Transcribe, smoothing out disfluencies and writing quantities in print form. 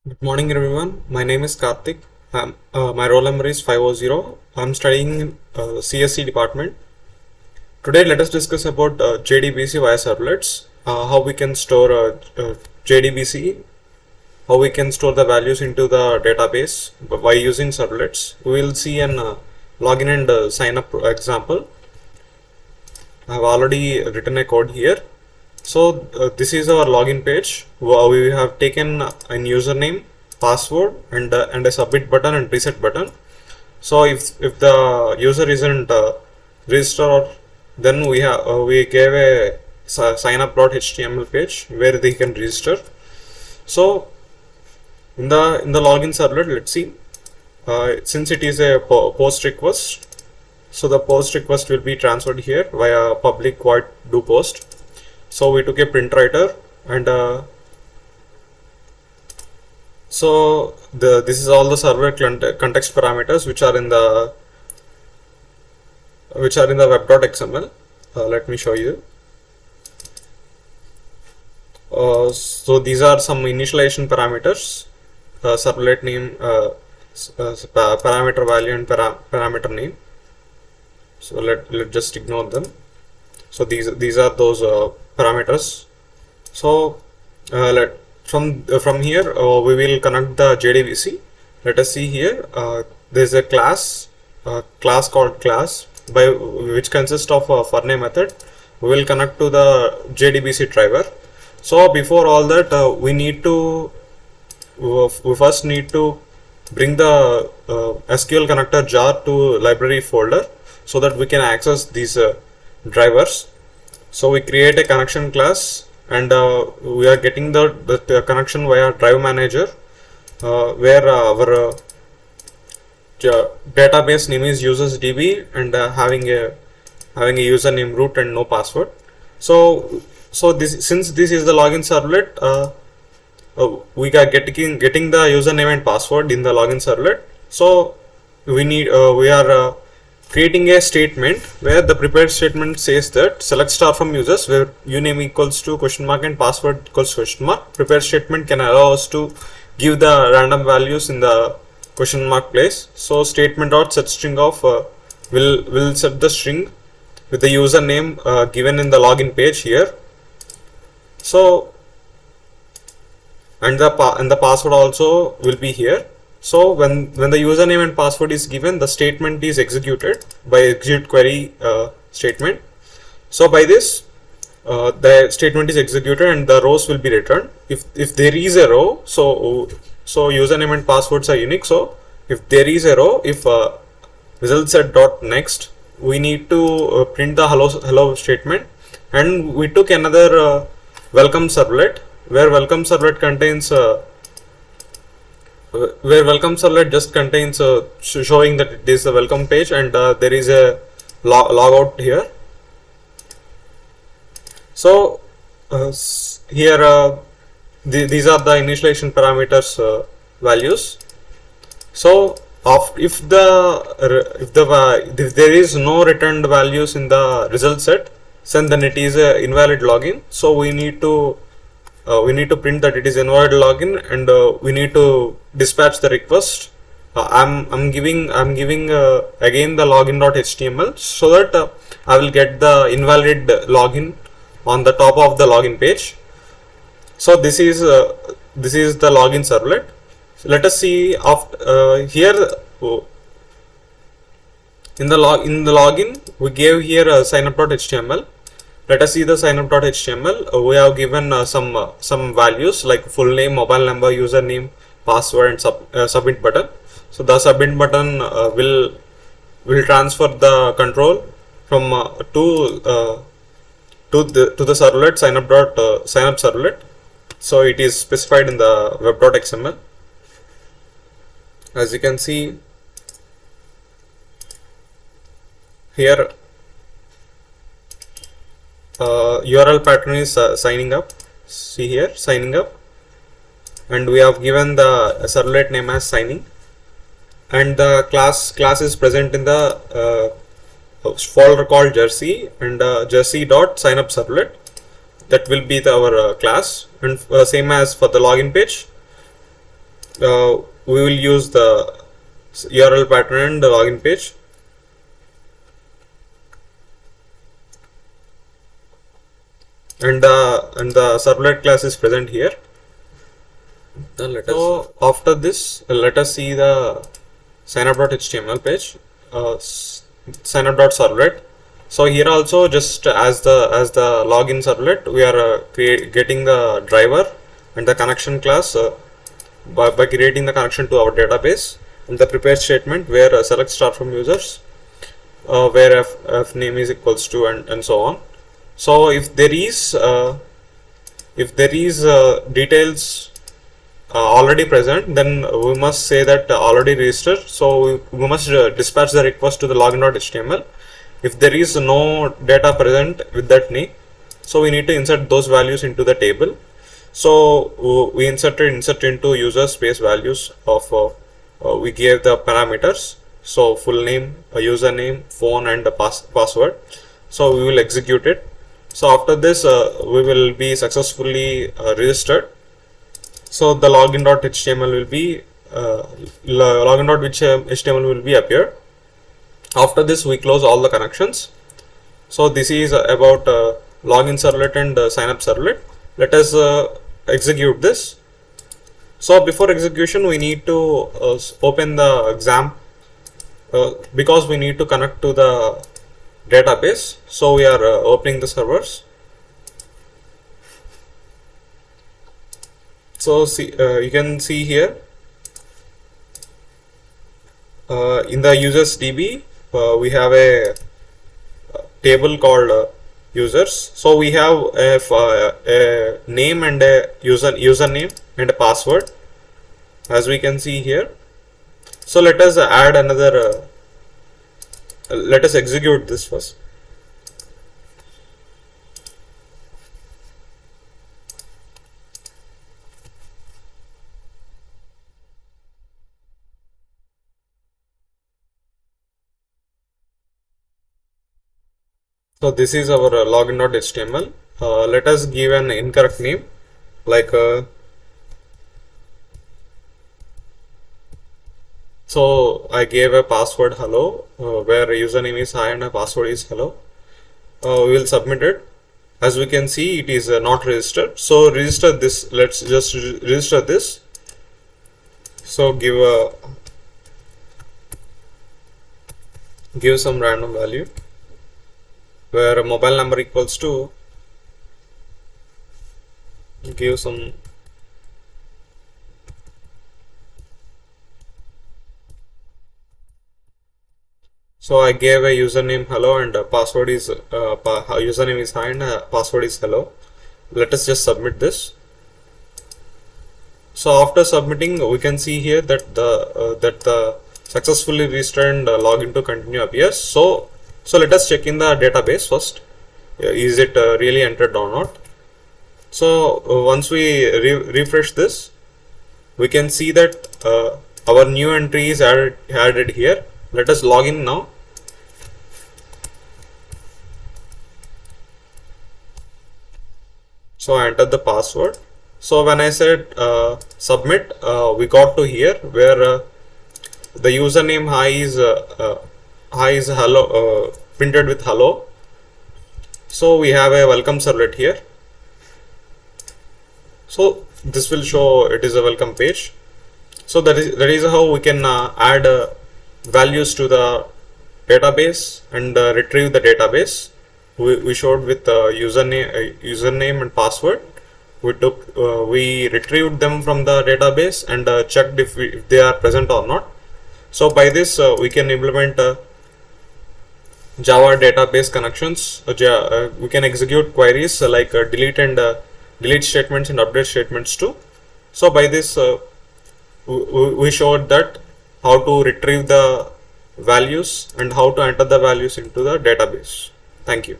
Good morning, everyone. My name is Karthik. My roll number is 500. I'm studying in CSC department. Today, let us discuss about JDBC via servlets, how we can store JDBC, how we can store the values into the database by using servlets. We will see an login and sign up example. I have already written a code here. So this is our login page. We have taken an username, password, and a submit button and reset button. So if the user isn't registered, then we gave a signup.html page where they can register. So in the login servlet, let's see. Since it is a post request, so the post request will be transferred here via public void do post. So we took a print writer and this is all the server context parameters which are in the web.xml. Let me show you. So these are some initialization parameters, servlet name, parameter value, and parameter name. So let just ignore them. So these are those parameters. So from here we will connect the JDBC. Let us see here. There is a class called class, by which consists of a for name method. We will connect to the JDBC driver. So before all that, we first need to bring the SQL connector jar to library folder so that we can access these drivers. So we create a connection class, and we are getting the connection via drive manager, where our database name is usersdb and having a username root and no password. So since this is the login servlet, we are getting the username and password in the login servlet. So we are creating a statement where the prepared statement says that select star from users where uname equals to question mark and password equals question mark. Prepared statement can allow us to give the random values in the question mark place. So statement dot set string of will set the string with the username given in the login page here. So and the password also will be here. So when the username and password is given, the statement is executed by execute query statement. So by this, the statement is executed and the rows will be returned. If there is a row, so username and passwords are unique. So if there is a row, if result set dot next, we need to print the hello statement, and we took another welcome servlet where welcome servlet just contains showing that it is the welcome page, and there is a logout here. So here these are the initialization parameters values. So if there is no returned values in the result set, then it is a invalid login. So we need to print that it is invalid login, and we need to dispatch the request. I'm giving again the login.html so that I will get the invalid login on the top of the login page. So this is the login servlet. So let us see here in the login we gave here signup.html. Let us see the signup.html. We have given some values like full name, mobile number, username, password, and submit button. So the submit button will transfer the control from to the servlet signup servlet. So it is specified in the web.xml. As you can see here, URL pattern is signing up. See here, signing up, and we have given the servlet name as signing, and the class is present in the folder called jersey, and jersey dot signup servlet. That will be our class, and same as for the login page. we will use the URL pattern and the login page. And the servlet class is present here. So after this, let us see the signup.html page, signup.servlet. So here also, just as the login servlet, we are getting the driver and the connection class by creating the connection to our database, and the prepare statement where select star from users, where f name is equals to, and so on. So if there is details already present, then we must say that already registered. So we must dispatch the request to the login.html. If there is no data present with that name, so we need to insert those values into the table. So we insert into user space values of we gave the parameters. So full name, username, phone, and the password. So we will execute it. So after this, we will be successfully registered. So the login.html will be login.html will be appear. After this, we close all the connections. So this is about login servlet and sign up servlet. Let us execute this. So before execution, we need to open the exam because we need to connect to the database. So we are opening the servers. So see, you can see here in the users DB, we have a table called users. So we have a name and a username and a password, as we can see here. So let us add another. Let us execute this first. So this is our login.html. Let us give an incorrect name, like so I gave a password hello, where username is hi and a password is hello. We will submit it. As we can see, it is not registered. So register this. Let's just register this. So give some random value, where a mobile number equals to, give some, so I gave a username hello and a password is username is hi and password is hello. Let us just submit this. So after submitting, we can see here that the successfully registered and login to continue appears. So let us check in the database first. Is it really entered or not? So once we refresh this, we can see that our new entry is added here. Let us log in now. So I entered the password. So when I said submit, we got to here where the username hi is hello, printed with hello. So we have a welcome servlet here. So this will show it is a welcome page. So that is how we can add values to the database and retrieve the database. We showed with username and password. We retrieved them from the database and checked if they are present or not. So by this we can implement Java database connections. We can execute queries like delete statements and update statements too. So by this we showed that how to retrieve the values and how to enter the values into the database. Thank you.